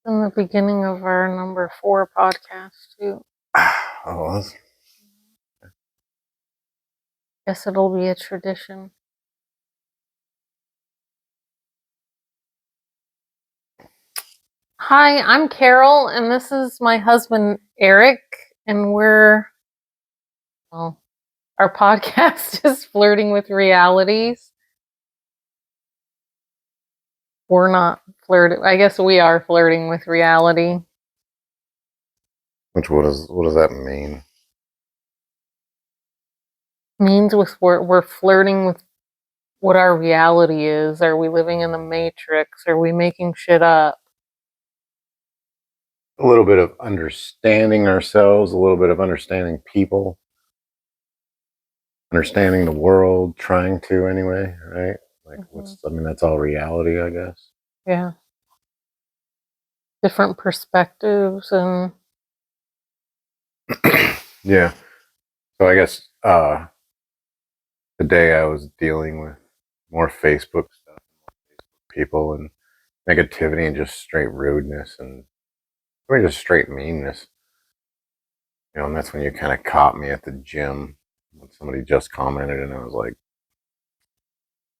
in the beginning of our number 4 podcast too. Oh, Guess it'll be a tradition. Hi, I'm Carol, and this is my husband Eric, and our podcast is Flirting with Realities. We're not flirting. I guess we are flirting with reality. what does that mean? Means we're flirting with what our reality is. Are we living in the Matrix? Are we making shit up? A little bit of understanding ourselves, a little bit of understanding people, understanding the world, trying to anyway, right? Like that's all reality, I guess. Yeah. Different perspectives and yeah. So I guess today I was dealing with more Facebook stuff, people and negativity and just straight rudeness and just straight meanness. And that's when you kind of caught me at the gym when somebody just commented, and I was like,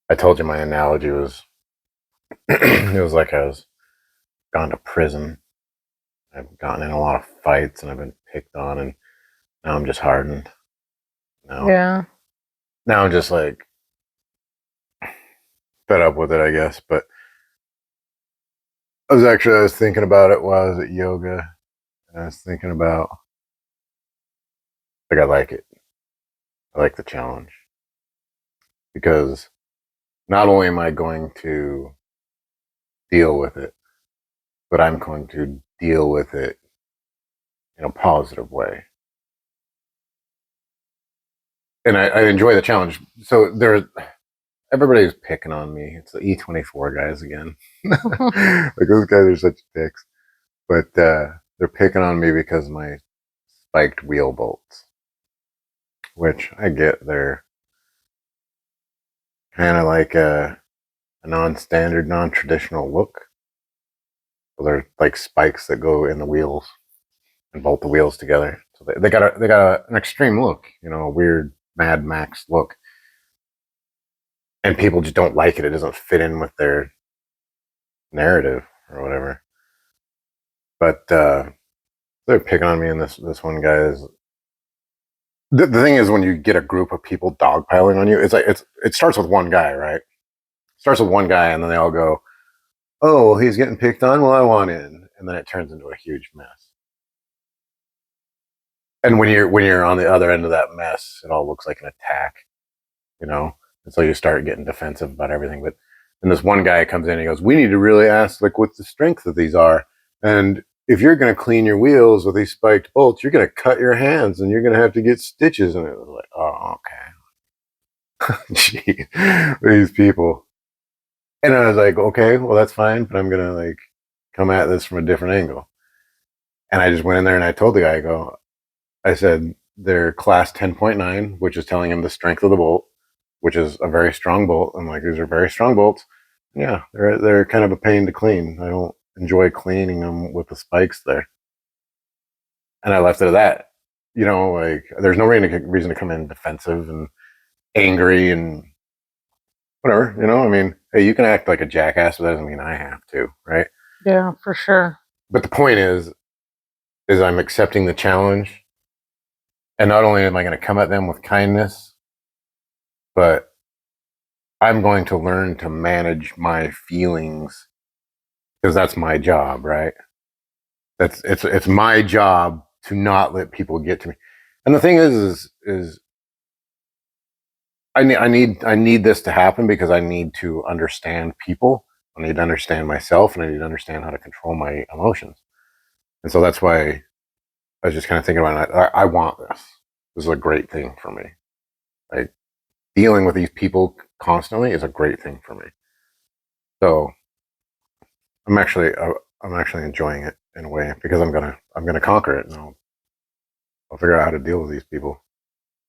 I told you my analogy was, it was like I was gone to prison. I've gotten in a lot of fights and I've been picked on, and now I'm just hardened. Now I'm just like fed up with it, I guess. But I was thinking about it while I was at yoga, and I was thinking about, like, I like it. I like the challenge because not only am I going to deal with it, but I'm going to deal with it in a positive way. And I enjoy the challenge. So everybody's picking on me. It's the E24 guys again. Like, those guys are such dicks. But they're picking on me because of my spiked wheel bolts, which I get. They're kind of like a non-standard, non-traditional look. So they're like spikes that go in the wheels and bolt the wheels together. So they got an extreme look, a weird Mad Max look. And people just don't like it. It doesn't fit in with their narrative or whatever. But they're picking on me, and this one guy is. The thing is, when you get a group of people dogpiling on you, it starts with one guy, right? It starts with one guy, and then they all go, "Oh, well, he's getting picked on. Well, I want in," and then it turns into a huge mess. And when you're on the other end of that mess, it all looks like an attack, And so you start getting defensive about everything. But then this one guy comes in and he goes, "We need to really ask, like, what the strength of these are, and if you're going to clean your wheels with these spiked bolts, you're going to cut your hands and you're going to have to get stitches." And it was like, oh, okay. Gee, these people. And I was like, okay, well, that's fine, but I'm going to, like, come at this from a different angle. And I just went in there and I told the guy, I said, they're class 10.9, which is telling him the strength of the bolt, which is a very strong bolt. I'm like, these are very strong bolts. Yeah, they're kind of a pain to clean. I don't enjoy cleaning them with the spikes there. And I left it at that. Like, there's no reason to come in defensive and angry and whatever, I mean, hey, you can act like a jackass, but that doesn't mean I have to, right? Yeah, for sure. But the point is I'm accepting the challenge. And not only am I going to come at them with kindness, but I'm going to learn to manage my feelings, because that's my job, right? It's my job to not let people get to me. And the thing is I need this to happen because I need to understand people. I need to understand myself, and I need to understand how to control my emotions. And so that's why I was just kind of thinking about it. I want this. This is a great thing for me. Like, dealing with these people constantly is a great thing for me. So I'm actually enjoying it in a way, because I'm gonna conquer it, and I'll figure out how to deal with these people.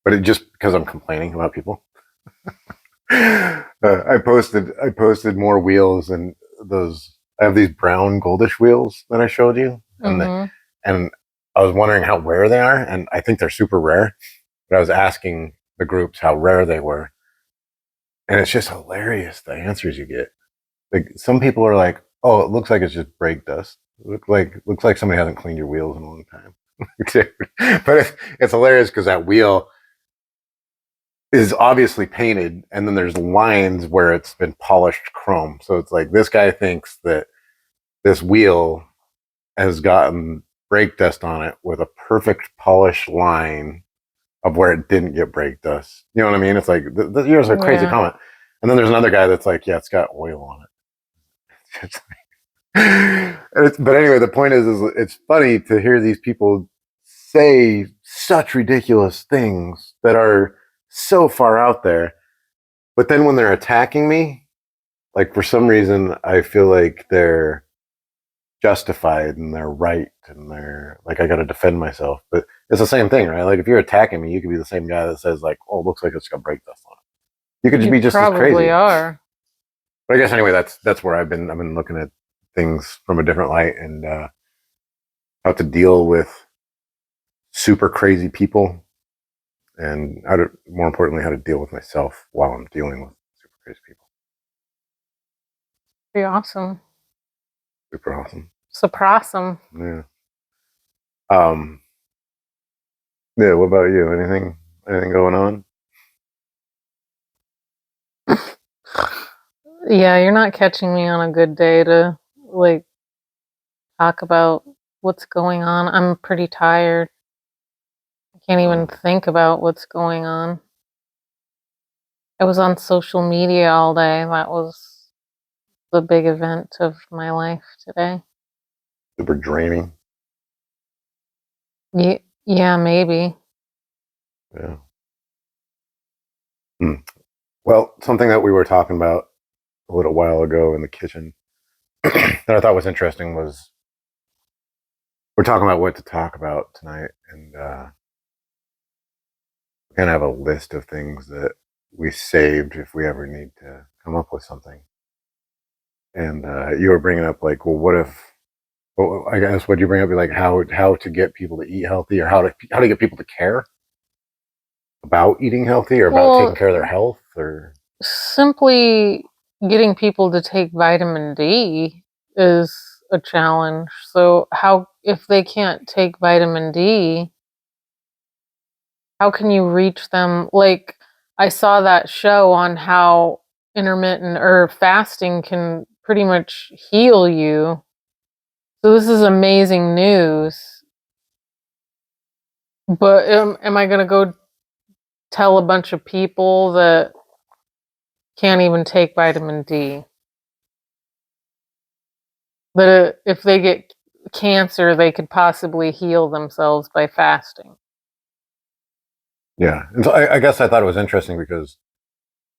But it just because I'm complaining about people. I posted more wheels and those I have these brown goldish wheels that I showed you, and and I was wondering how rare they are, and I think they're super rare. But I was asking the groups how rare they were, and it's just hilarious the answers you get. Like some people are like, "Oh, it looks like it's just brake dust. Looks like somebody hasn't cleaned your wheels in a long time." But it's hilarious because that wheel is obviously painted, and then there's lines where it's been polished chrome. So it's like this guy thinks that this wheel has gotten brake dust on it with a perfect polished line of where it didn't get brake dust. You know what I mean? It's like yours are a crazy comment. And then there's another guy that's like, yeah, it's got oil on it. But anyway, the point is it's funny to hear these people say such ridiculous things that are so far out there. But then when they're attacking me, like for some reason, I feel like they're justified and they're right and they're like, I got to defend myself. But it's the same thing, right? Like if you're attacking me, you could be the same guy that says like, oh, it looks like it's got brake dust on it. You could be just as crazy. Probably are. But I guess anyway, that's where I've been looking at things from a different light and how to deal with super crazy people and how to, more importantly, how to deal with myself while I'm dealing with super crazy people. Pretty awesome. Super awesome. Surprising. Yeah. Yeah. What about you? Anything going on? Yeah, you're not catching me on a good day to like talk about what's going on. I'm pretty tired. I can't even think about what's going on. I was on social media all day. That was the big event of my life today. Super draining. Yeah, maybe. Yeah. Well, something that we were talking about a little while ago in the kitchen that I thought was interesting was we're talking about what to talk about tonight, and we kind of have a list of things that we saved if we ever need to come up with something. And you were bringing up like, well, what if? Well, I guess what you bring up is like how to get people to eat healthy, or how to get people to care about eating healthy, or about taking care of their health, or simply getting people to take vitamin D is a challenge. So how, if they can't take vitamin D, how can you reach them? Like I saw that show on how intermittent or fasting can pretty much heal you. So this is amazing news. But am I going to go tell a bunch of people that can't even take vitamin D that if they get cancer, they could possibly heal themselves by fasting? yeah. And so I guess I thought it was interesting because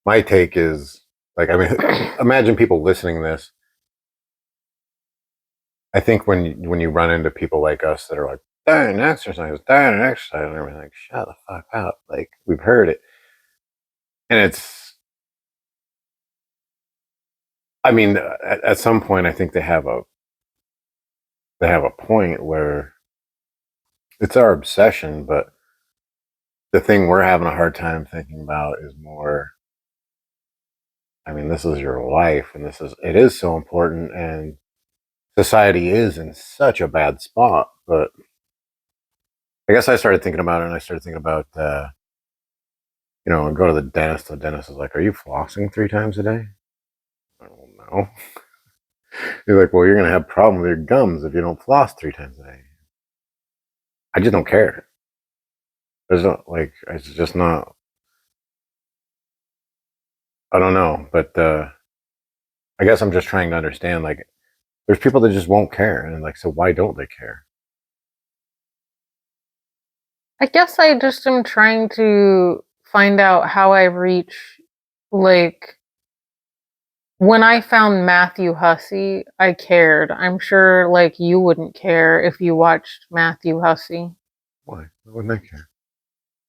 my take is like, I mean, imagine people listening to this. I think when you run into people like us that are like diet and exercise, and everything, like shut the fuck up. Like we've heard it, and it's. I mean, at some point, I think they have a point where it's our obsession, but the thing we're having a hard time thinking about is more. I mean, this is your life, and it is so important, and society is in such a bad spot. But I guess I started thinking about it, and I started thinking about, I go to the dentist. The dentist is like, "Are you flossing 3 times a day?" I don't know. He's like, "Well, you're gonna have a problem with your gums if you don't floss 3 times a day." I just don't care. There's not like it's just not. I don't know, but I guess I'm just trying to understand. Like, there's people that just won't care, and like, so why don't they care? I guess I just am trying to find out how I reach, like, when I found Matthew Hussey, I cared. I'm sure, like, you wouldn't care if you watched Matthew Hussey. Why? Why wouldn't I care?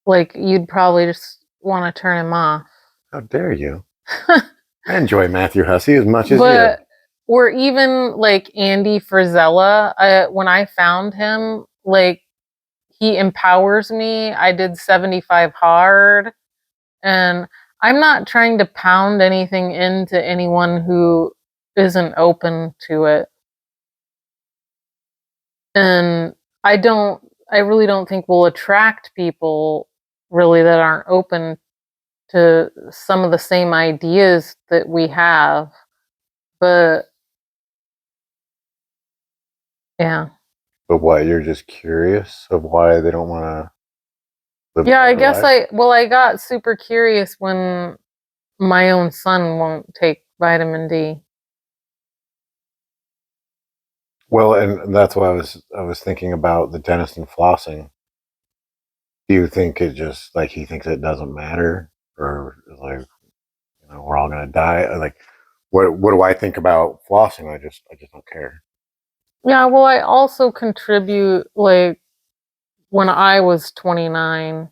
Like, you'd probably just want to turn him off. How dare you? I enjoy Matthew Hussey as much as But or even like Andy Frizella, when I found him, like he empowers me. I did 75 hard, and I'm not trying to pound anything into anyone who isn't open to it. And I don't, I really don't think we'll attract people really that aren't open to some of the same ideas that we have. But yeah. But why? You're just curious of why they don't want to live a Yeah, I better guess life? I got super curious when my own son won't take vitamin D. Well, and that's why I was thinking about the dentist and flossing. Do you think it just like he thinks it doesn't matter, or like we're all gonna die? Like, what do I think about flossing? I just don't care. Yeah, well, I also contribute, like, when I was 29,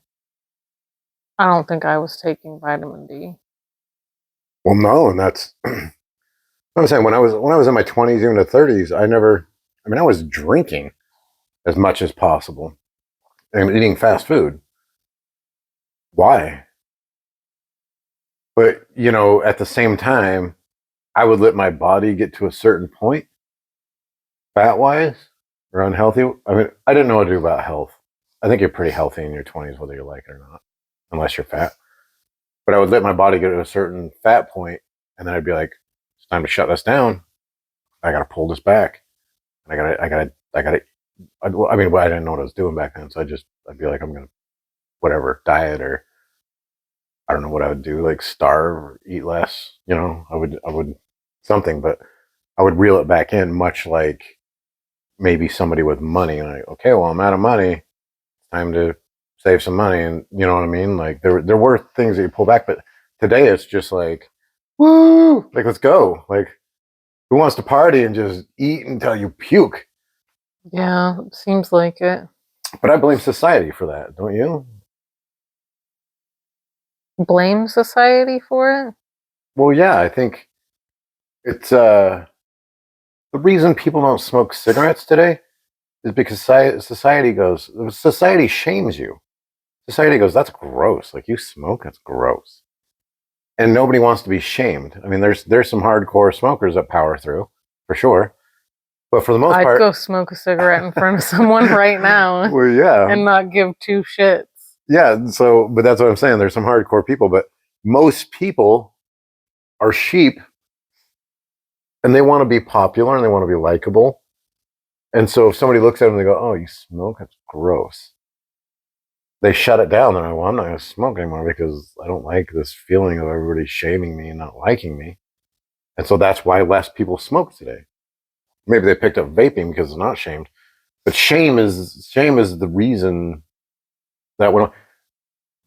I don't think I was taking vitamin D. Well, no, and that's I'm saying when I was in my 20s, even the 30s, I never. I mean, I was drinking as much as possible and eating fast food. Why? But at the same time, I would let my body get to a certain point, fat wise or unhealthy. I mean, I didn't know what to do about health. I think you're pretty healthy in your 20s, whether you like it or not, unless you're fat. But I would let my body get to a certain fat point, and then I'd be like, "It's time to shut this down. I got to pull this back. And I got to." I mean, I didn't know what I was doing back then, so I'd be like, "I'm gonna whatever diet or I don't know what I would do, like starve or eat less." I would something, but I would reel it back in, much like maybe somebody with money. Like, okay, well, I'm out of money. Time to save some money, and you know what I mean. Like there were things that you pull back, but today it's just like, woo, like let's go. Like who wants to party and just eat until you puke? Yeah, seems like it. But I blame society for that, don't you? Blame society for it? Well, yeah, I think it's the reason people don't smoke cigarettes today is because society shames you. Society goes, that's gross. Like you smoke, that's gross. And nobody wants to be shamed. I mean, there's some hardcore smokers that power through, for sure. But for the most I'd part, go smoke a cigarette in front of someone right now well, yeah, and not give two shits. yeah. So, but that's what I'm saying. There's some hardcore people, but most people are sheep, and they want to be popular and they want to be likable. And so, if somebody looks at them, and they go, "Oh, you smoke? That's gross." They shut it down. They're like, "Well, I'm not going to smoke anymore because I don't like this feeling of everybody shaming me and not liking me." And so that's why less people smoke today. Maybe they picked up vaping because it's not shamed, but shame is the reason that when.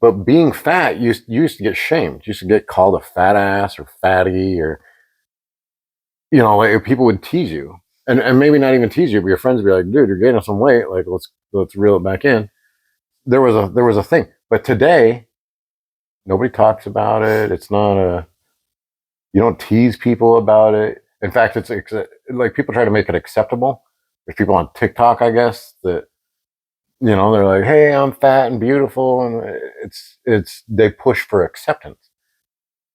But being fat, you used to get shamed. You used to get called a fat ass or fatty, or like people would tease you, and maybe not even tease you, but your friends would be like, "Dude, you're gaining some weight. Like, let's reel it back in." There was a thing, but today nobody talks about it. It's not a You don't tease people about it. In fact, it's like people try to make it acceptable. There's people on TikTok, I guess, that they're like, "Hey, I'm fat and beautiful," and it's they push for acceptance,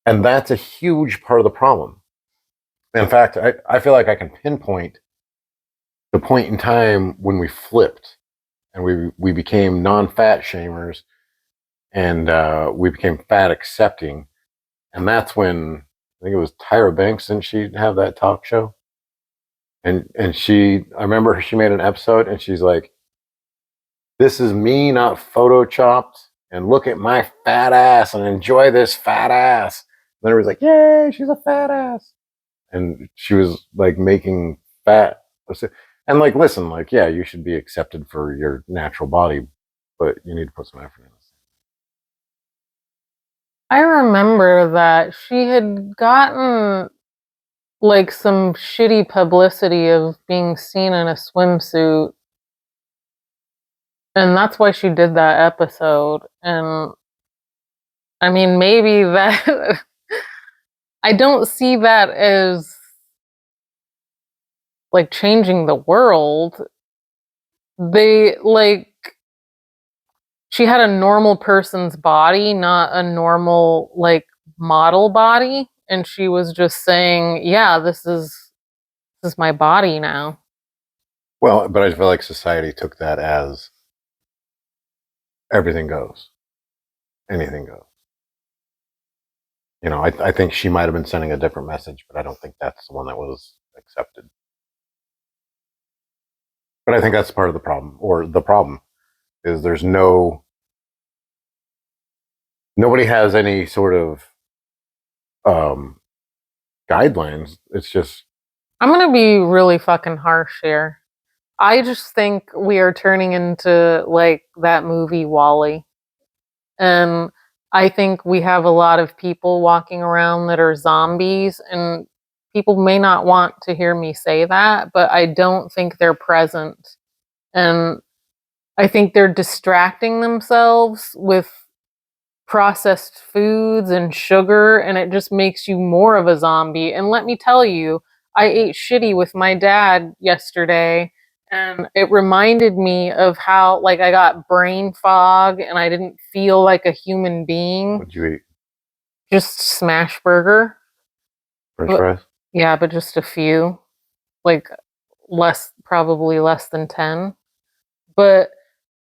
and that's a huge part of the problem. In fact, I feel like I can pinpoint the point in time when we flipped and we became non-fat shamers, and we became fat accepting, and that's when I think it was Tyra Banks, didn't she have that talk show? And I remember she made an episode and she's like, "This is me, not photoshopped, and look at my fat ass and enjoy this fat ass." And then everybody's like, "Yay, she's a fat ass." And she was like making fat, and like, listen, like, yeah, you should be accepted for your natural body, but you need to put some effort in this. I remember that she had gotten like some shitty publicity of being seen in a swimsuit, and that's why she did that episode. And I mean, maybe that I don't see that as like changing the world. They like she had a normal person's body, not a normal like model body, and she was just saying, "Yeah, this is my body now." Well, but I feel like society took that as everything goes, anything goes. You know, I think she might have been sending a different message, but I don't think that's the one that was accepted. But I think that's part of the problem, or the problem is there's nobody has any sort of um, guidelines. It's just I'm gonna be really fucking harsh here. I just think we are turning into like that movie Wall-E. And I think we have a lot of people walking around that are zombies, and people may not want to hear me say that, but I don't think they're present. And I think they're distracting themselves with processed foods and sugar, and it just makes you more of a zombie. And let me tell you, I ate shitty with my dad yesterday, and it reminded me of how like I got brain fog and I didn't feel like a human being. what'd you eat? Just smash burger. French But fries? yeah, but just a few. Like less, probably less than 10. But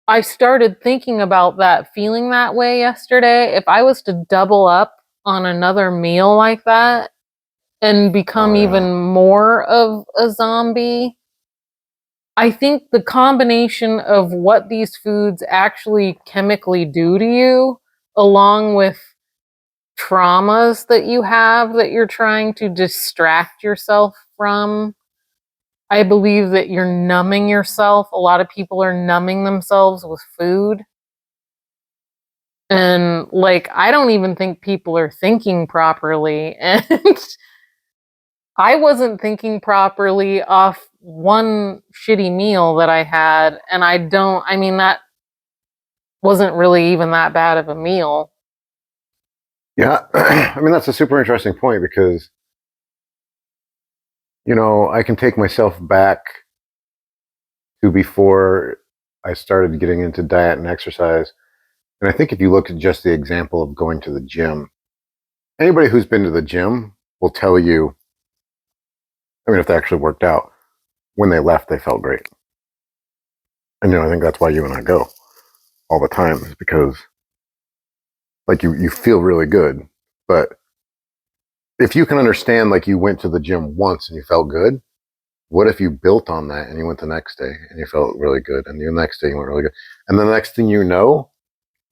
I started thinking about that, feeling that way yesterday. If I was to double up on another meal like that and Oh become yeah. even more of a zombie, I think the combination of what these foods actually chemically do to you, along with traumas that you have that you're trying to distract yourself from, I believe that you're numbing yourself. A lot of people are numbing themselves with food. And like, I don't even think people are thinking properly. And I wasn't thinking properly off one shitty meal that I had. And I mean, that wasn't really even that bad of a meal. Yeah. I mean, that's a super interesting point because, you know, I can take myself back to before I started getting into diet and exercise. And I think if you look at just the example of going to the gym, anybody who's been to the gym will tell you, I mean, if they actually worked out, when they left, they felt great. And, you know, I think that's why you and I go all the time, is because, like, you feel really good. But if you can understand, like, you went to the gym once and you felt good, what if you built on that and you went the next day and you felt really good, and the next day you went really good, and the next thing you know,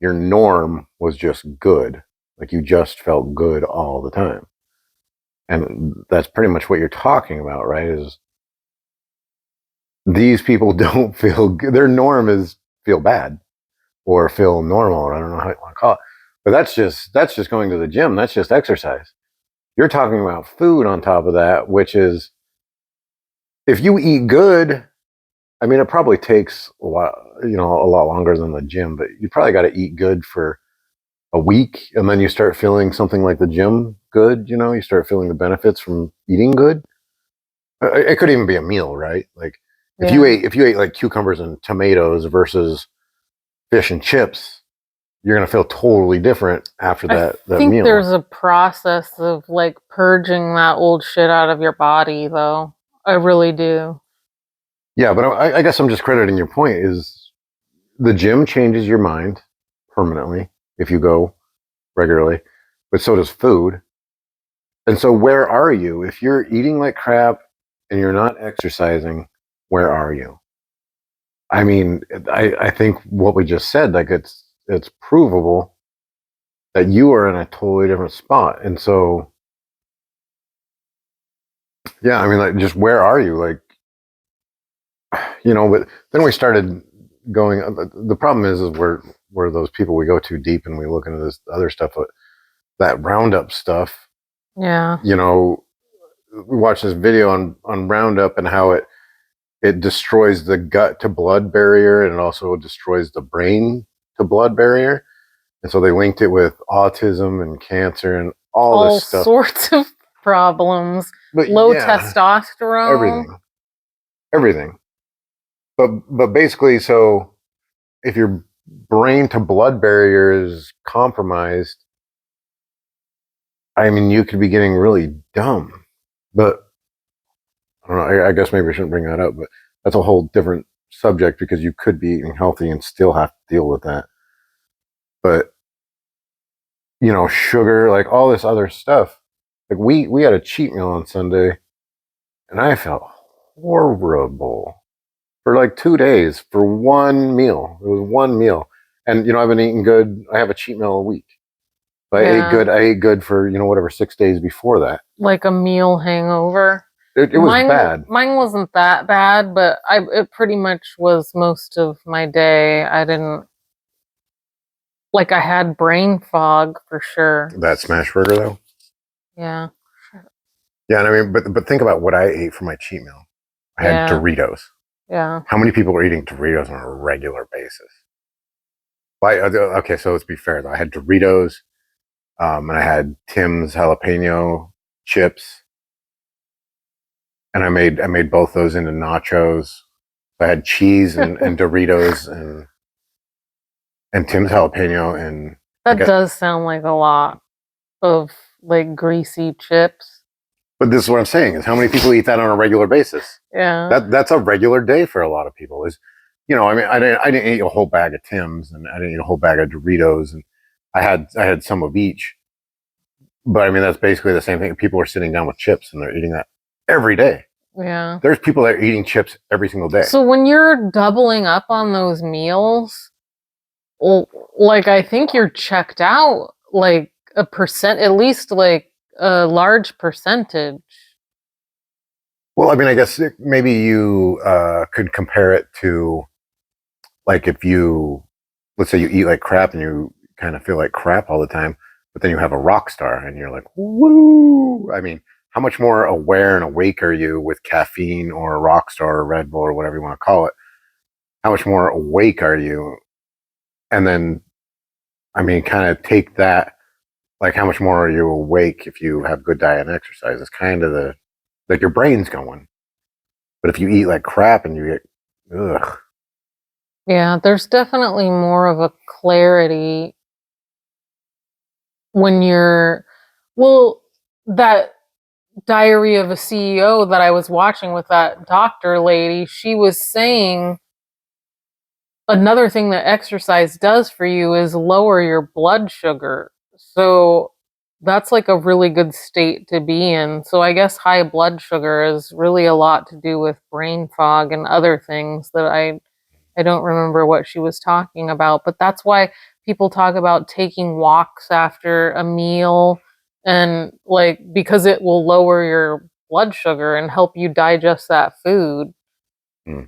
your norm was just good, like you just felt good all the time. And that's pretty much what you're talking about, right? Is these people don't feel good. Their norm is feel bad or feel normal, or I don't know how you want to call it, but that's just going to the gym. That's just exercise. You're talking about food on top of that, which is, if you eat good, I mean, it probably takes a lot, you know, a lot longer than the gym, but you probably got to eat good for a week, and then you start feeling something like the gym good. You know, you start feeling the benefits from eating good. It could even be a meal, right? Like Yeah. if you ate like cucumbers and tomatoes versus fish and chips, you're gonna feel totally different after I that think meal. there's a process of like purging that old shit out of your body, though. I really do. Yeah, but I guess I'm just crediting your point. Is the gym changes your mind permanently if you go regularly, but so does food. And so, where are you if you're eating like crap and you're not exercising? Where are you? I mean, I think what we just said, like, it's provable that you are in a totally different spot. And so, yeah, I mean, like, just where are you? Like, you know, but then we started going. The problem is we're those people, we go too deep and we look into this other stuff, that Roundup stuff. Yeah. You know, we watched this video on Roundup and how it destroys the gut to blood barrier, and it also destroys the brain to blood barrier. And so they linked it with autism and cancer and all this All stuff. sorts of problems. But Low yeah, testosterone. everything. everything. But basically, so if your brain to blood barrier is compromised, I mean, you could be getting really dumb. But I don't know. I guess maybe I shouldn't bring that up. But that's a whole different subject because you could be eating healthy and still have to deal with that. But sugar, like all this other stuff. Like we had a cheat meal on Sunday, and I felt horrible for like 2 days for one meal. It was one meal, and I've been eating good. I have a cheat meal a week. I ate good. I ate good for whatever 6 days before that. Like a meal hangover. It was bad. Mine wasn't that bad, but it pretty much was most of my day. I didn't I had brain fog for sure. That smash burger though. Yeah. Yeah, and I mean, but think about what I ate for my cheat meal. I had Doritos. Yeah. How many people are eating Doritos on a regular basis? Okay, so let's be fair though. I had Doritos, and I had Tim's jalapeno chips, and I made both those into nachos. I had cheese and Doritos and Tim's jalapeno, and that does sound like a lot of greasy chips. But this is what I'm saying: is how many people eat that on a regular basis? Yeah, that's a regular day for a lot of people. I mean, I didn't eat a whole bag of Tim's, and I didn't eat a whole bag of Doritos, and I had some of each. But I mean, that's basically the same thing. People are sitting down with chips and they're eating that every day. Yeah, there's people that are eating chips every single day. So when you're doubling up on those meals, I think you're checked out a percent, at least a large percentage. Well, I mean, I guess maybe you could compare it to if let's say you eat like crap and you kind of feel like crap all the time, but then you have a rock star and you're like, woo! I mean, how much more aware and awake are you with caffeine or a rock star or Red Bull or whatever you want to call it? How much more awake are you? And then, I mean, kind of take that, how much more are you awake if you have good diet and exercise? It's kind of your brain's going. But if you eat like crap and you get, ugh. Yeah, there's definitely more of a clarity when that Diary of a CEO that I was watching with that doctor lady, she was saying another thing that exercise does for you is lower your blood sugar. So that's a really good state to be in. So I guess high blood sugar is really a lot to do with brain fog and other things that I don't remember what she was talking about, but that's why people talk about taking walks after a meal and because it will lower your blood sugar and help you digest that food. Hmm.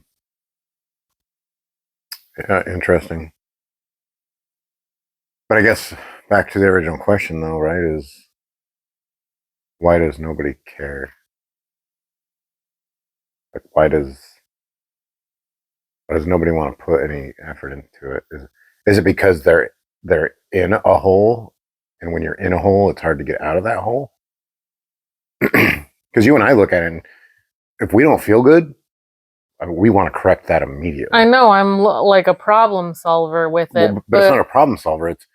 Yeah, interesting. But I guess back to the original question though, right, is why does nobody care? Why does nobody want to put any effort into it? Is it because they're in a hole, and when you're in a hole, it's hard to get out of that hole? Because you and I look at it, and if we don't feel good, we want to correct that immediately. I know I'm like a problem solver with it, but it's not a problem solver. It's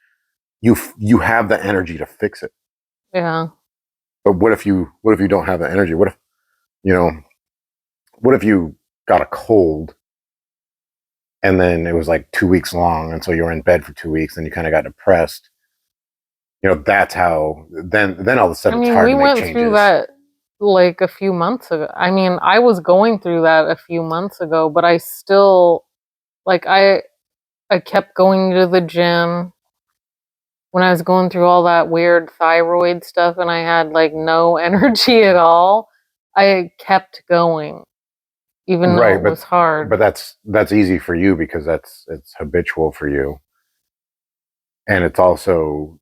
you have the energy to fix it. Yeah. But what if you don't have the energy? What if you got a cold and then it was 2 weeks long, and so you were in bed for 2 weeks, and you kind of got depressed? That's how. Then all of a sudden, it's hard to make changes. We went through that a few months ago. I mean, I was going through that a few months ago, but I still I kept going to the gym when I was going through all that weird thyroid stuff, and I had no energy at all. I kept going. Even though it was hard. But that's easy for you because it's habitual for you. And it's also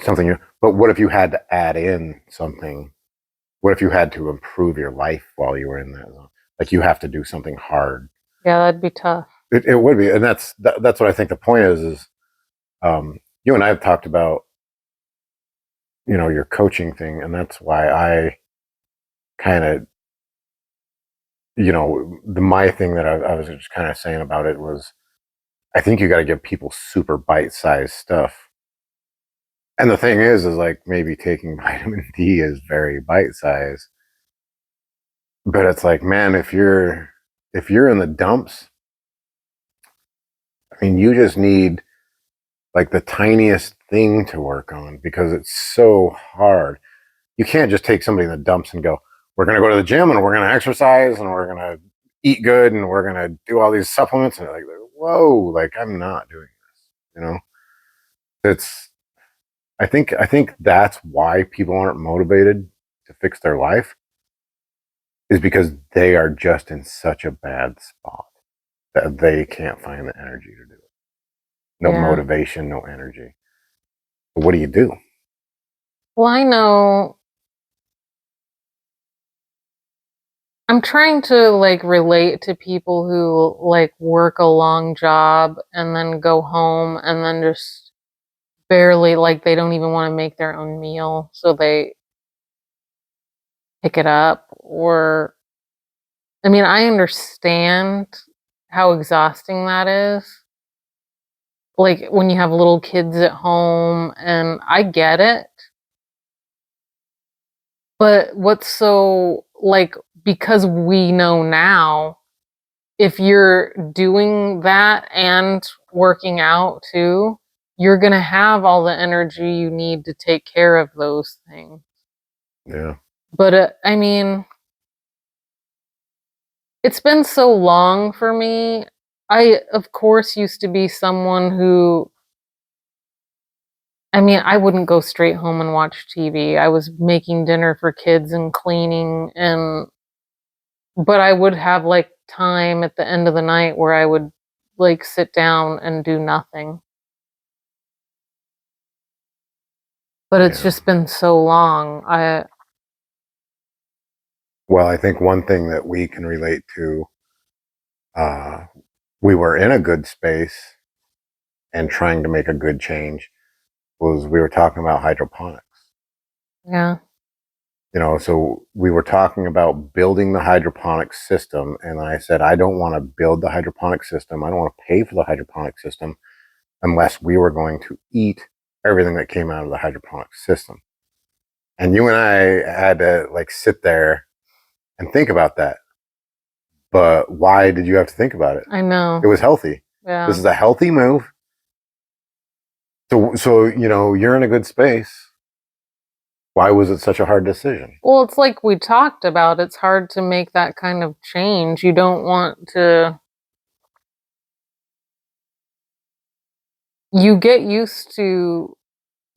something but what if you had to add in something? What if you had to improve your life while you were in that zone? You have to do something hard. Yeah, that'd be tough. It would be. And that's what I think the point is you and I have talked about your coaching thing, and that's why I kind of my thing that I was just kind of saying about it was, I think you got to give people super bite-sized stuff. And the thing is like maybe taking vitamin D is very bite-sized, but it's like, man, if you're in the dumps, I mean, you just need like the tiniest thing to work on because it's so hard. You can't just take somebody in the dumps and go, we're going to go to the gym and we're going to exercise and we're going to eat good and we're going to do all these supplements. And like, whoa, like I'm not doing this, it's, I think that's why people aren't motivated to fix their life, is because they are just in such a bad spot that they can't find the energy to do it. No Yeah. motivation, no energy. But what do you do? Well, I know I'm trying to like relate to people who like work a long job and then go home and then just barely, like, they don't even want to make their own meal, so they pick it up. Or, I mean, I understand how exhausting that is. Like when you have little kids at home, and I get it. But what's so, like, because we know now, if you're doing that and working out too, you're going to have all the energy you need to take care of those things. Yeah. But I mean, it's been so long for me. I, of course, used to be someone who, I mean, I wouldn't go straight home and watch TV. I was making dinner for kids and cleaning, and but I would have like time at the end of the night where I would like sit down and do nothing. But it's Yeah. just been so long. Well, I think one thing that we can relate to, uh, we were in a good space and trying to make a good change, was we were talking about hydroponics. Yeah. So we were talking about building the hydroponic system. And I said, I don't want to build the hydroponic system. I don't want to pay for the hydroponic system unless we were going to eat everything that came out of the hydroponic system. And you and I had to like sit there and think about that. But why did you have to think about it? I know. It was healthy. Yeah. This is a healthy move. So you're in a good space. Why was it such a hard decision? Well, it's like we talked about, it's hard to make that kind of change. You don't want to, you get used to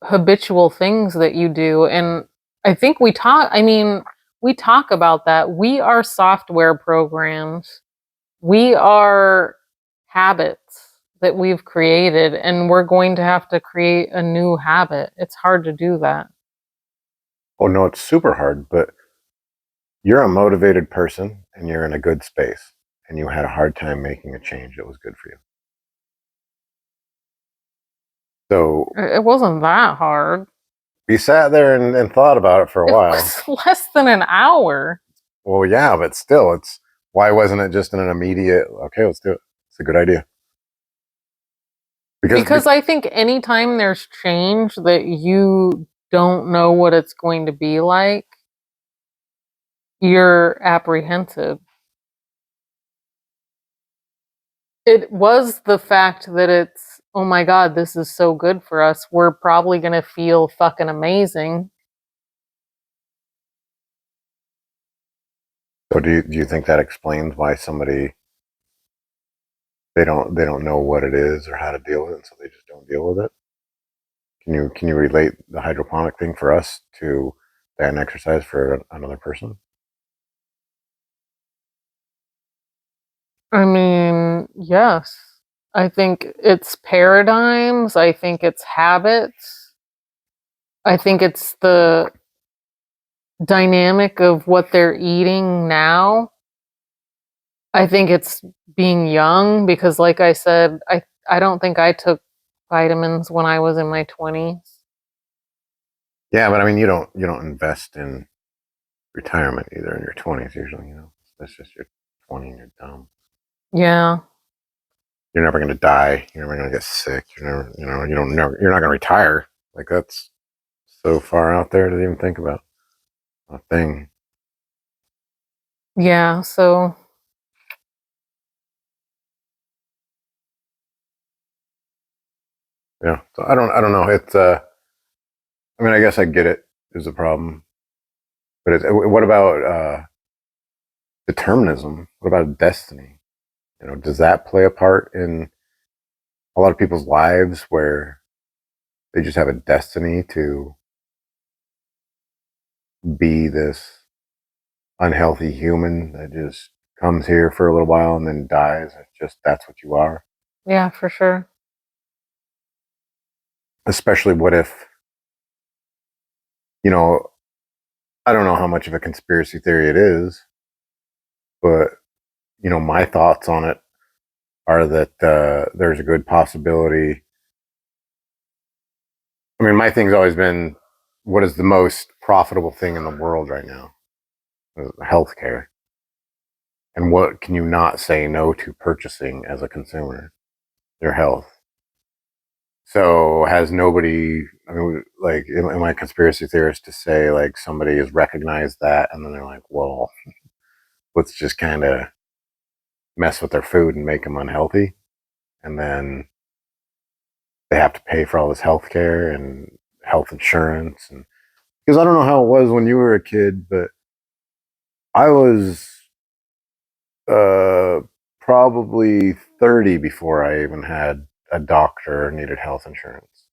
habitual things that you do. And I think we talk about that. We are software programs. We are habits that we've created, and we're going to have to create a new habit. It's hard to do that. Oh no, it's super hard, but you're a motivated person and you're in a good space and you had a hard time making a change that was good for you. So It wasn't that hard. we sat there and thought about it for a It while. was less than an hour. Well, yeah, but still, it's why wasn't it just an immediate, okay, let's do it. It's a good idea. Because I think anytime there's change that you don't know what it's going to be like, you're apprehensive. It was the fact that it's, oh my God, this is so good for us. We're probably going to feel fucking amazing. So do you think that explains why somebody, they don't know what it is or how to deal with it, so they just don't deal with it? Can you relate the hydroponic thing for us to that exercise for another person? I mean, yes. I think it's paradigms. I think it's habits. I think it's the dynamic of what they're eating now. I think it's being young because, like I said, I don't think I took vitamins when I was in my 20s. Yeah, but I mean, you don't invest in retirement either in your 20s usually. That's just your 20 and you're dumb. Yeah. You're never going to die. You're never going to get sick. You're never, you're not going to retire. Like, that's so far out there to even think about a thing. Yeah. So, Yeah. So I don't know. It's, I mean, I guess I get it is a problem, but what about, determinism? What about destiny? Does that play a part in a lot of people's lives where they just have a destiny to be this unhealthy human that just comes here for a little while and then dies? It's just that's what you are. yeah, for sure. Especially what if, you know, I don't know how much of a conspiracy theory it is, but, my thoughts on it are that there's a good possibility. I mean, my thing's always been what is the most profitable thing in the world right now? Healthcare. And what can you not say no to purchasing as a consumer? Your health. So has nobody, I mean, like, am I a conspiracy theorist to say like somebody has recognized that and then they're like, well, let's just kind of mess with their food and make them unhealthy? And then they have to pay for all this health care and health insurance. And because I don't know how it was when you were a kid, but I was uh, probably 30 before I even had a doctor or needed health insurance.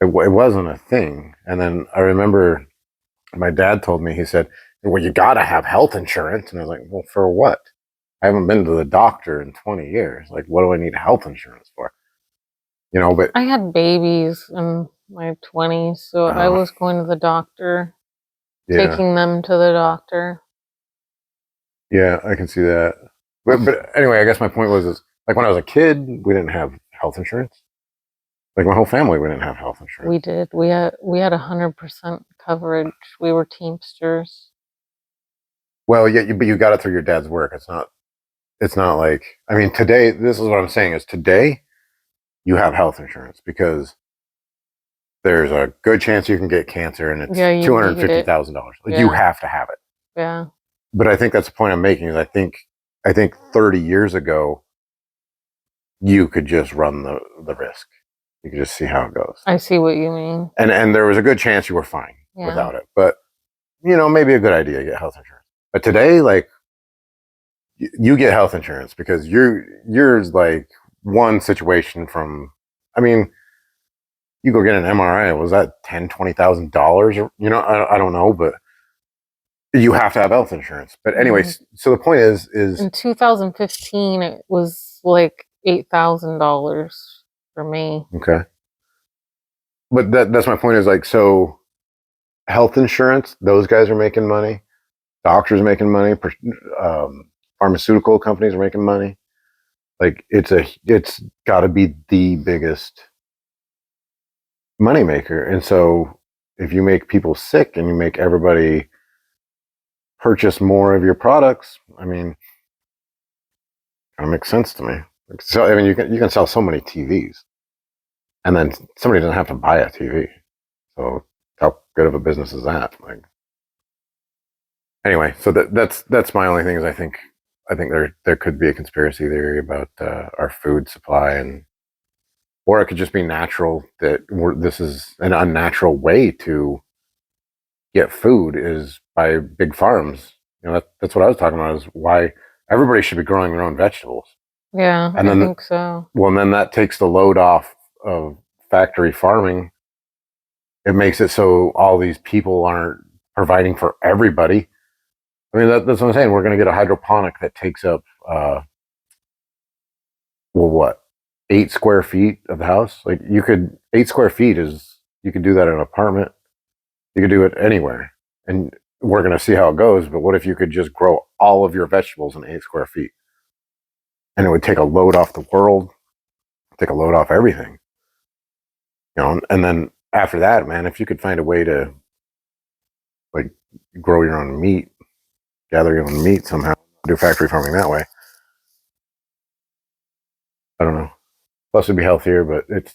It wasn't a thing. And then I remember my dad told me, he said, well, you got to have health insurance. And I was like, well, for what? I haven't been to the doctor in 20 years. Like, what do I need health insurance for? But I had babies in my 20s, so I uh, was going to the doctor, yeah, taking them to the doctor. yeah, I can see that. But anyway, I guess my point was, is like when I was a kid, we didn't have health insurance. Like my whole family, we didn't have health insurance. We did. We had 100% coverage. We were Teamsters. Well, yeah, but you got it through your dad's work. It's not like, I mean, today, this is what I'm saying is today you have health insurance because there's a good chance you can get cancer and it's Yeah, you need it. $250,000. Like you Yeah. have to have it. Yeah. But I think that's the point I'm making is I think 30 years ago you could just run the risk. You could just see how it goes. I see what you mean. And there was a good chance you were fine Yeah. without it. But maybe a good idea to get health insurance. But today, like, you get health insurance because you're like one situation from, I mean, you go get an MRI, was that $10,000-$20,000? Or, I don't know, but you have to have health insurance. But anyways, so the point is In 2015, it was like $8,000 for me. okay. But that's my point is like, so health insurance, those guys are making money, doctors are making money, pharmaceutical companies are making money. Like it's got to be the biggest moneymaker. And so if you make people sick and you make everybody purchase more of your products, I mean, kind of makes sense to me. So I mean, you can sell so many TVs, and then somebody doesn't have to buy a TV. So how good of a business is that? Like, anyway, so that's my only thing is I think there could be a conspiracy theory about our food supply, and or it could just be natural that this is an unnatural way to get food is by big farms. That's what I was talking about. Is why everybody should be growing their own vegetables. Yeah, And I then, think so. well, and then that takes the load off of factory farming. It makes it so all these people aren't providing for everybody. I mean, that's what I'm saying. We're going to get a hydroponic that takes up, well, what, 8 square feet of the house? Like 8 square feet is, you could do that in an apartment. You could do it anywhere. And we're going to see how it goes. But what if you could just grow all of your vegetables in 8 square feet? And it would take a load off the world, take a load off everything. And then after that, man, if you could find a way to like grow your own meat, gather your own meat somehow, do factory farming that way. I don't know. Plus, it'd be healthier, but it's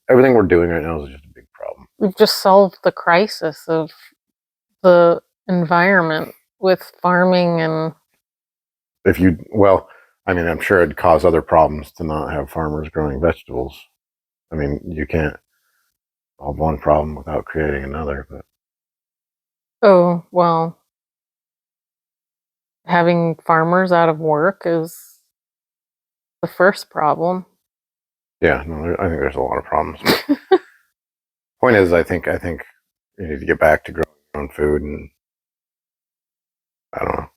everything we're doing right now is just a big problem. We've just solved the crisis of the environment with farming and I mean, I'm sure it'd cause other problems to not have farmers growing vegetables. I mean, you can't solve one problem without creating another. But oh, well, having farmers out of work is the first problem. yeah, no, I think there's a lot of problems. Point is, I think you need to get back to growing your own food, and I don't know.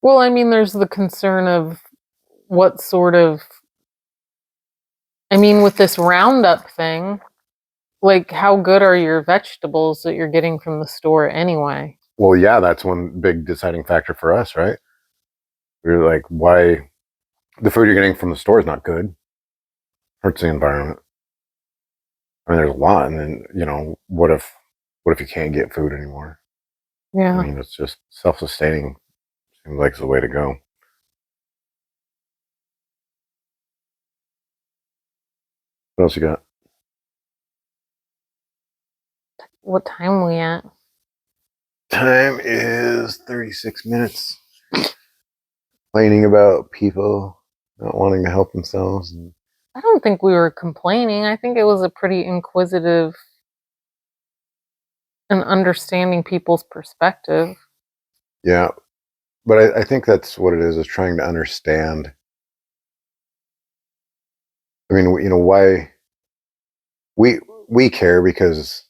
Well, I mean, there's the concern of what sort of, I mean, with this Roundup thing, like, how good are your vegetables that you're getting from the store anyway? Well, yeah, that's one big deciding factor for us, right? We're like, why the food you're getting from the store is not good, hurts the environment. I mean, there's a lot, and then what if you can't get food anymore? Yeah. I mean, it's just self-sustaining. Seems like it's the way to go. What else you got? What time are we at? Time is 36 minutes. Complaining about people not wanting to help themselves. I don't think we were complaining. I think it was a pretty inquisitive and understanding people's perspective. Yeah, but I think that's what it is trying to understand. I mean, why we care because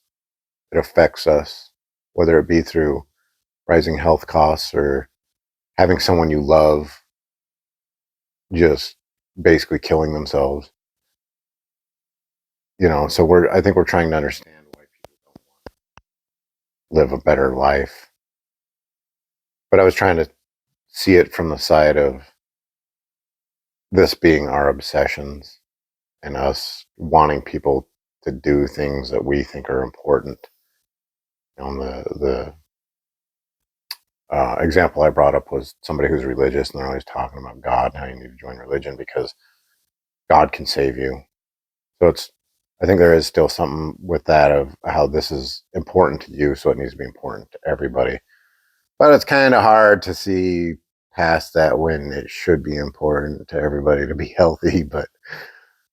it affects us, whether it be through rising health costs or having someone you love just basically killing themselves. So I think we're trying to understand why people don't want to live a better life. But I was trying to see it from the side of this being our obsessions and us wanting people to do things that we think are important. The example I brought up was somebody who's religious, and they're always talking about God and how you need to join religion because God can save you. So I think there is still something with that of how this is important to you, so it needs to be important to everybody. But it's kind of hard to see past that when it should be important to everybody to be healthy. But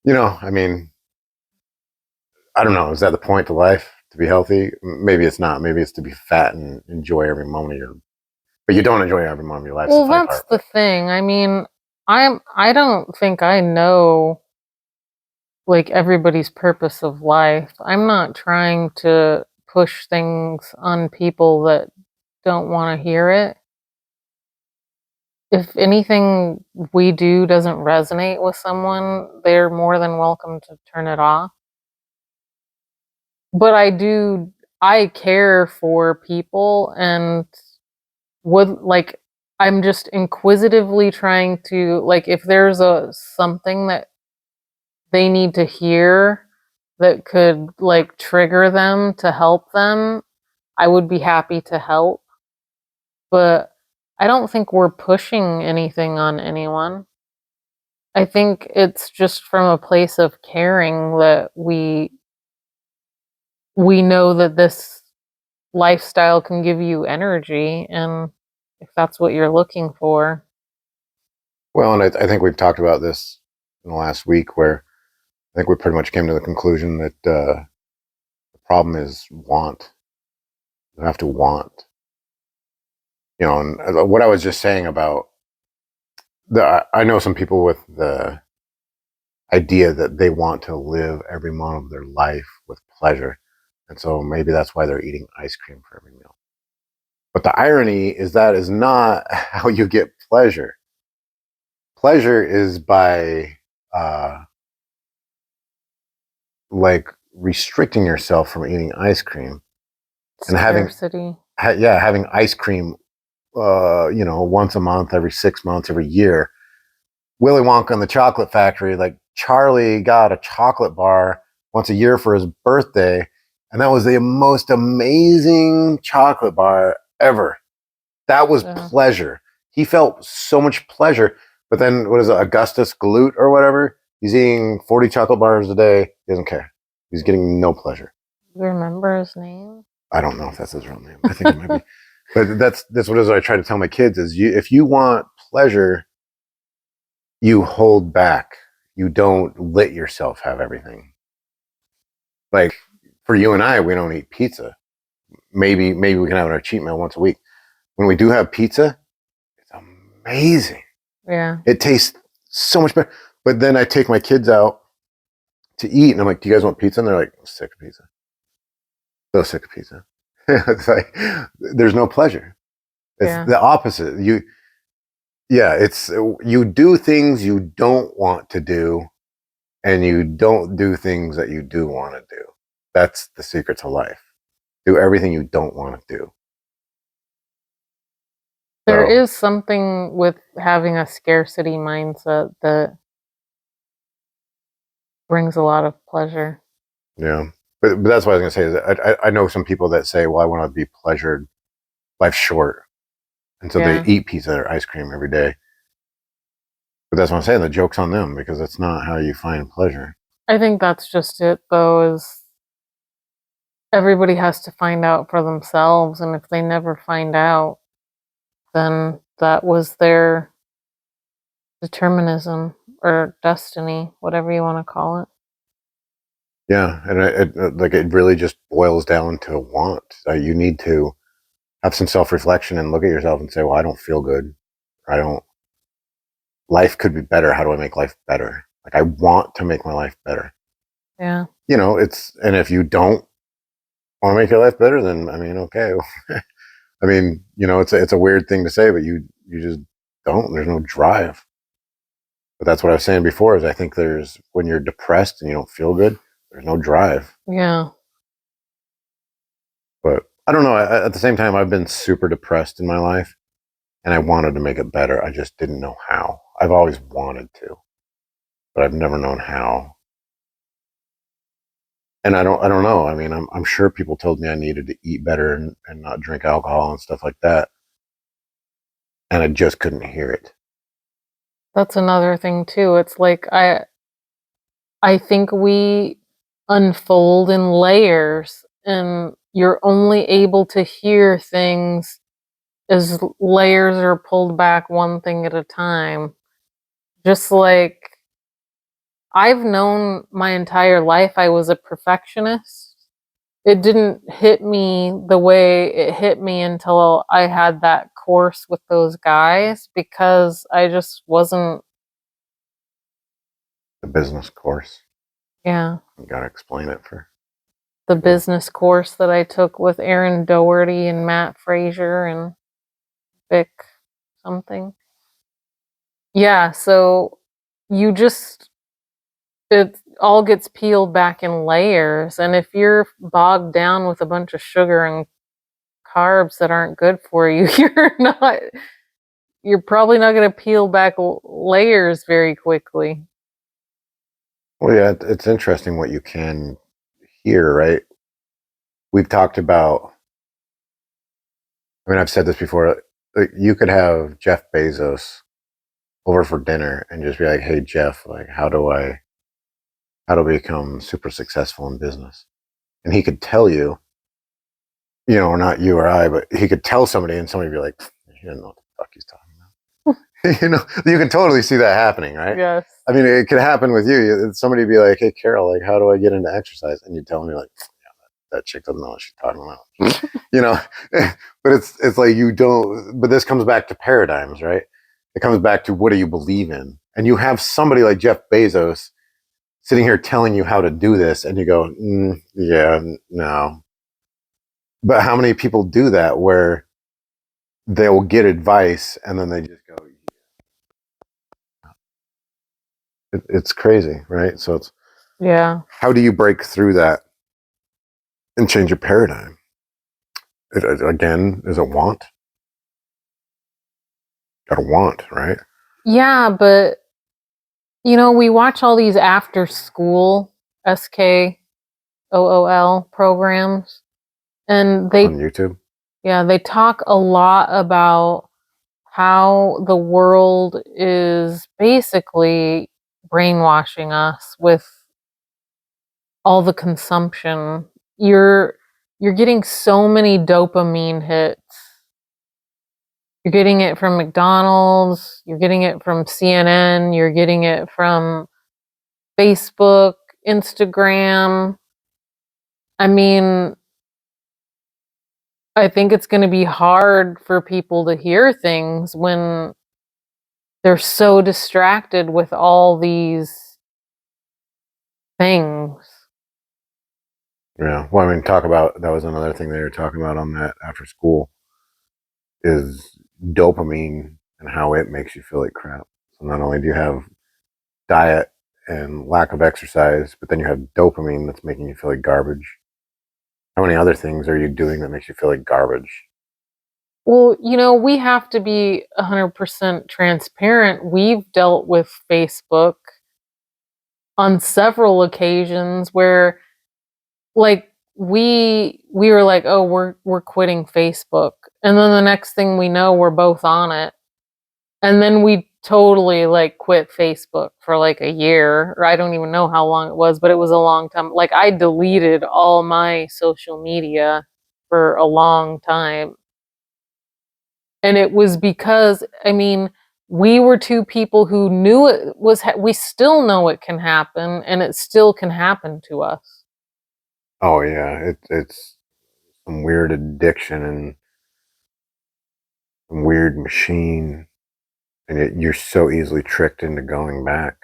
I mean, I don't know. Is that the point to life, to be healthy? Maybe it's not. Maybe it's to be fat and enjoy every moment of your. But you don't enjoy every moment of your life. Well, that's the thing. I mean, I don't think I know like everybody's purpose of life. I'm not trying to push things on people that don't want to hear it. If anything we do doesn't resonate with someone, they're more than welcome to turn it off. But I care for people and I'm just inquisitively trying to, like, if there's something that they need to hear that could, like, trigger them to help them, I would be happy to help. But I don't think we're pushing anything on anyone. I think it's just from a place of caring that we know that this lifestyle can give you energy, and if that's what you're looking for. Well, and I think we've talked about this in the last week, where I think we pretty much came to the conclusion that the problem is want. You have to want. And what I was just saying about I know some people with the idea that they want to live every moment of their life with pleasure. And so maybe that's why they're eating ice cream for every meal. But the irony is that is not how you get pleasure. Pleasure is by like restricting yourself from eating ice cream and Scarcity. having ice cream once a month, every 6 months, every year. Willy Wonka and the Chocolate Factory, like Charlie got a chocolate bar once a year for his birthday, and that was the most amazing chocolate bar ever. That was pleasure. He felt so much pleasure. But then, what is it, Augustus Gloot or whatever? He's eating 40 chocolate bars a day. He doesn't care. He's getting no pleasure. You remember his name? I don't know if that's his real name. I think it might be. But that's what I try to tell my kids is if you want pleasure, you hold back. You don't let yourself have everything. Like for you and I, we don't eat pizza. Maybe we can have our cheat meal once a week. When we do have pizza, it's amazing. Yeah. It tastes so much better. But then I take my kids out to eat and I'm like, do you guys want pizza? And they're like, I'm sick of pizza. So sick of pizza. It's like, there's no pleasure. It's the opposite. It's you do things you don't want to do and you don't do things that you do want to do. That's the secret to life. Do everything you don't want to do. There is something with having a scarcity mindset that brings a lot of pleasure. Yeah. But that's what I was going to say. Is I know some people that say, well, I want to be pleasured. Life's short. And so they eat pizza or ice cream every day. But that's what I'm saying. The joke's on them because that's not how you find pleasure. I think that's just it, though, is everybody has to find out for themselves. And if they never find out, then that was their determinism or destiny, whatever you want to call it. Yeah. And it really just boils down to want. You need to have some self-reflection and look at yourself and say, well, I don't feel good. Life could be better. How do I make life better? Like I want to make my life better. Yeah. And if you don't want to make your life better, then I mean, okay. I mean, it's a weird thing to say, but you just don't. There's no drive. But that's what I was saying before is I think when you're depressed and you don't feel good, there's no drive. Yeah. But I don't know. At the same time, I've been super depressed in my life and I wanted to make it better. I just didn't know how. I've always wanted to, but I've never known how. And I don't know. I mean, I'm sure people told me I needed to eat better and not drink alcohol and stuff like that. And I just couldn't hear it. That's another thing too. It's like I think we unfold in layers and you're only able to hear things as layers are pulled back one thing at a time. Just like I've known my entire life I was a perfectionist. It didn't hit me the way it hit me until I had that course with those guys because I just wasn't. The business course. Yeah. You got to explain it for the business course that I took with Aaron Doherty and Matt Frazier and Vic something. Yeah, so it all gets peeled back in layers. And if you're bogged down with a bunch of sugar and carbs that aren't good for you, you're probably not going to peel back layers very quickly. Well, yeah, it's interesting what you can hear, right? We've talked about, I mean, I've said this before, you could have Jeff Bezos over for dinner and just be like, hey, Jeff, like, how do I become super successful in business? And he could tell you, or not you or I, but he could tell somebody and somebody would be like, he doesn't know what the fuck he's talking about. You can totally see that happening, right? Yes. I mean, it could happen with you. Somebody would be like, hey, Carol, like, how do I get into exercise? And you tell me like, that chick doesn't know what she's talking about. But it's like you don't, but this comes back to paradigms, right? It comes back to what do you believe in? And you have somebody like Jeff Bezos sitting here telling you how to do this and you go, yeah, no. But how many people do that where they will get advice and then they just go, it's crazy, right? So how do you break through that and change your paradigm? Again, is it want? Gotta want, right? Yeah, but we watch all these after school SKOOL programs and they on YouTube. Yeah, they talk a lot about how the world is basically brainwashing us with all the consumption. You're you're getting so many dopamine hits. You're getting it from McDonald's, you're getting it from CNN, you're getting it from Facebook, Instagram. I mean, I think it's going to be hard for people to hear things when they're so distracted with all these things. Yeah. Well, I mean, talk about that was another thing they were talking about on that after school is dopamine and how it makes you feel like crap. So not only do you have diet and lack of exercise, but then you have dopamine that's making you feel like garbage. How many other things are you doing that makes you feel like garbage? Well, we have to be 100% transparent. We've dealt with Facebook on several occasions where like we were like, "Oh, we're quitting Facebook." And then the next thing we know, we're both on it. And then we totally like quit Facebook for like a year, or I don't even know how long it was, but it was a long time. Like I deleted all my social media for a long time. And it was because, I mean, we were two people who knew we still know it can happen and it still can happen to us. Oh yeah, it's some weird addiction and some weird machine, and you're so easily tricked into going back.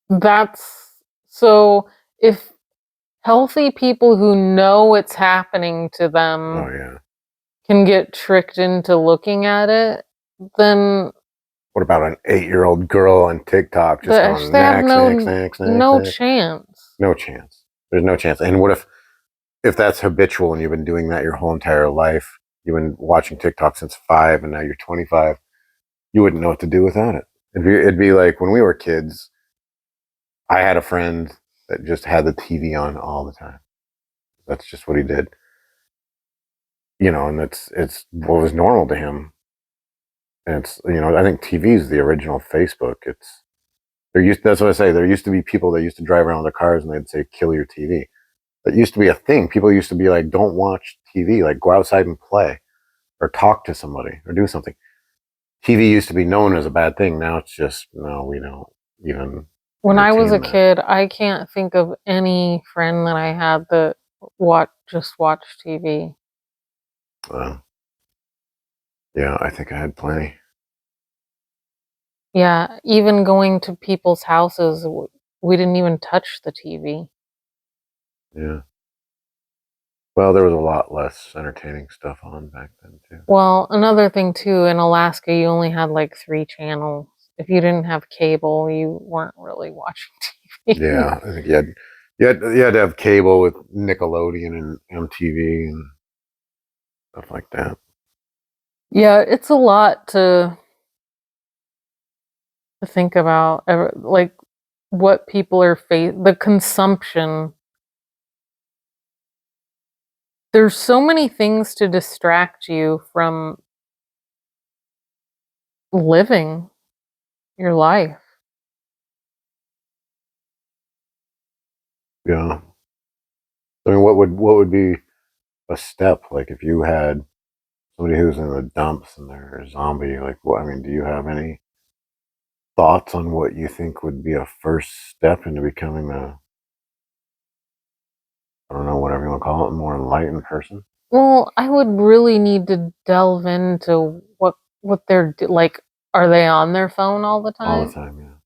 That's so if healthy people who know it's happening to Oh them yeah. can get tricked into looking at it, then What about an 8-year-old girl on TikTok just going they have next, next, next, next, no next? chance. No chance. There's no chance. And what if that's habitual and you've been doing that your whole entire life? You've been watching TikTok since 5, and now you're 25. You wouldn't know what to do without it. It'd be like when we were kids. I had a friend that just had the TV on all the time. That's just what he did. And it's what was normal to him. And I think TV is the original Facebook. That's what I say. There used to be people that used to drive around with their cars and they'd say, "Kill your TV." That used to be a thing. People used to be like, "Don't watch TV. Like, go outside and play, or talk to somebody, or do something." TV used to be known as a bad thing. Now it's just no. We don't even When I was a entertain that. kid, I can't think of any friend that I had that just watched TV. Uh, yeah, I think I had plenty. Yeah, even going to people's houses, we didn't even touch the TV. Yeah. Well, there was a lot less entertaining stuff on back then too. Well, another thing too, in Alaska, you only had like 3 channels. If you didn't have cable, you weren't really watching TV. Yeah, I think you had to have cable with Nickelodeon and MTV and stuff like that. Yeah, it's a lot to think about, like what people are the consumption. There's so many things to distract you from living your life. Yeah. I mean, what would be a step like if you had somebody who's in the dumps and they're a zombie? Like, what? I mean, do you have any thoughts on what you think would be a first step into becoming I don't know, whatever you want to call it, a more enlightened person? Well, I would really need to delve into what like. Are they on their phone all the All the time? time,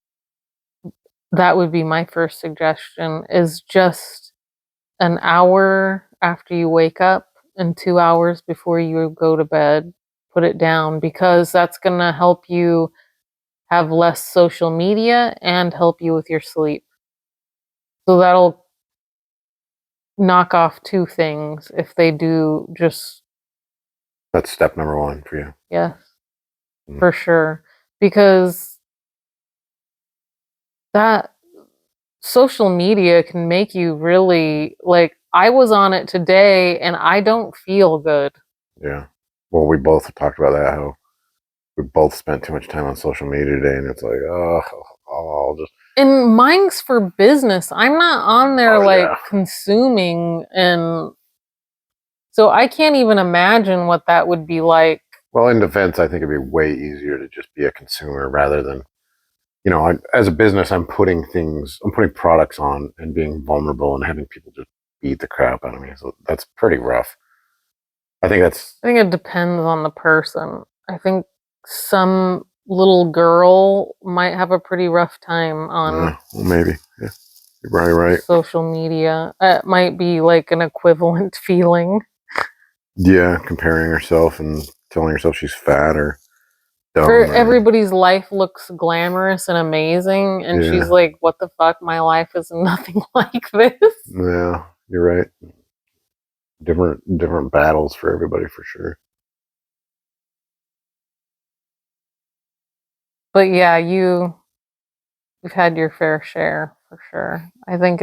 yeah. That would be my first suggestion, is just an hour after you wake up and 2 hours before you go to bed, put it down, because that's gonna help you have less social media and help you with your sleep. So that'll knock off 2 things if they do just That's step number one for you. yes, Mm. for sure. Because that social media can make you really like I was on it today and I don't feel good. Yeah. Well, we both talked about that, how we both spent too much time on social media today, and it's like, oh, I'll just. And mine's for business. I'm not on there Yeah. consuming, and so I can't even imagine what that would be like. Well, in defense, I think it'd be way easier to just be a consumer rather than, as a business, I'm putting products on and being vulnerable and having people just beat the crap out of me. So that's pretty rough. I think it depends on the person. I think some little girl might have a pretty rough time on well, maybe. Yeah, you're probably right. social media. It might be like an equivalent feeling. Yeah, comparing herself and telling herself she's fat or dumb. Or everybody's life looks glamorous and amazing, and she's like, what the fuck? My life is nothing like this. Yeah, you're right. Different battles for everybody, for sure. But yeah, you've had your fair share, for sure. I think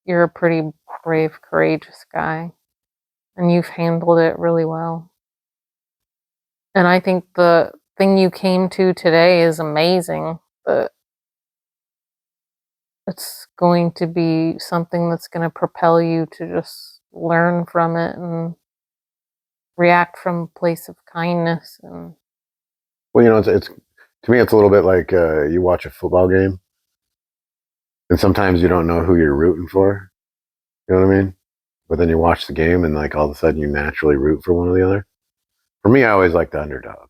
you're a pretty brave, courageous guy, and you've handled it really well. And I think the thing you came to today is amazing. But it's going to be something that's going to propel you to just learn from it and react from a place of kindness. And well, it's to me, it's a little bit like you watch a football game, and sometimes you don't know who you're rooting for. You know what I mean? But then you watch the game, and like all of a sudden, you naturally root for one or the other. For me, I always like the underdog.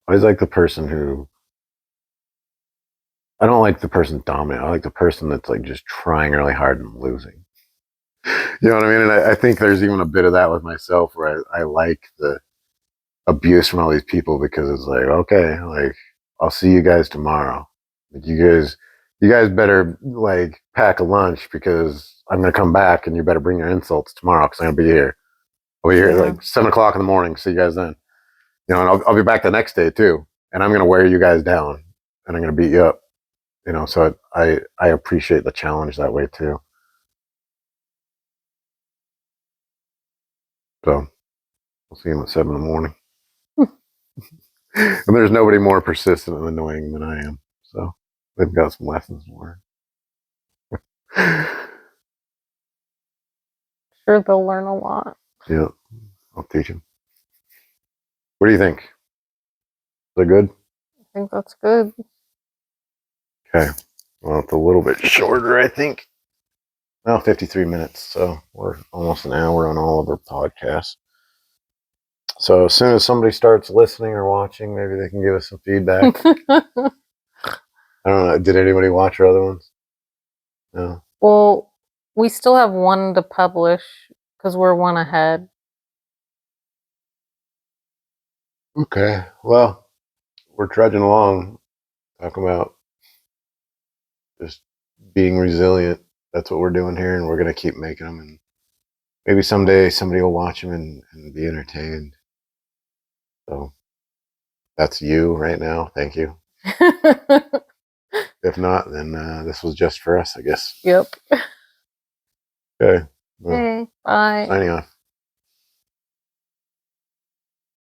I always like the person who. I don't like the person dominant. I like the person that's like just trying really hard and losing. You know what I mean? And I think there's even a bit of that with myself, where I like the abuse from all these people, because it's like, okay, like I'll see you guys tomorrow. Like, you guys better like pack a lunch, because I'm gonna come back, and you better bring your insults tomorrow, because I'm gonna be here. I'll be here like 7 o'clock in the morning. See you guys then. And I'll be back the next day too, and I'm gonna wear you guys down, and I'm gonna beat you up. So I appreciate the challenge that way too. So we'll see him at 7 in the morning. And there's nobody more persistent and annoying than I am. So they've got some lessons to learn. sure, they'll learn a lot. Yeah, I'll teach them. What do you think? Is that good? I think that's good. Okay. Well, it's a little bit shorter, I think. Now 53 minutes, so we're almost an hour on all of our podcasts. So as soon as somebody starts listening or watching, maybe they can give us some feedback. I don't know. Did anybody watch our other ones? No. Well, we still have one to publish because we're one ahead. Okay. Well, we're trudging along, talking about just being resilient. That's what we're doing here, and we're going to keep making them. And maybe someday somebody will watch them and be entertained. So that's you right now. Thank you. If not, then this was just for us, I guess. Yep. Okay. Well, okay, bye. Signing off.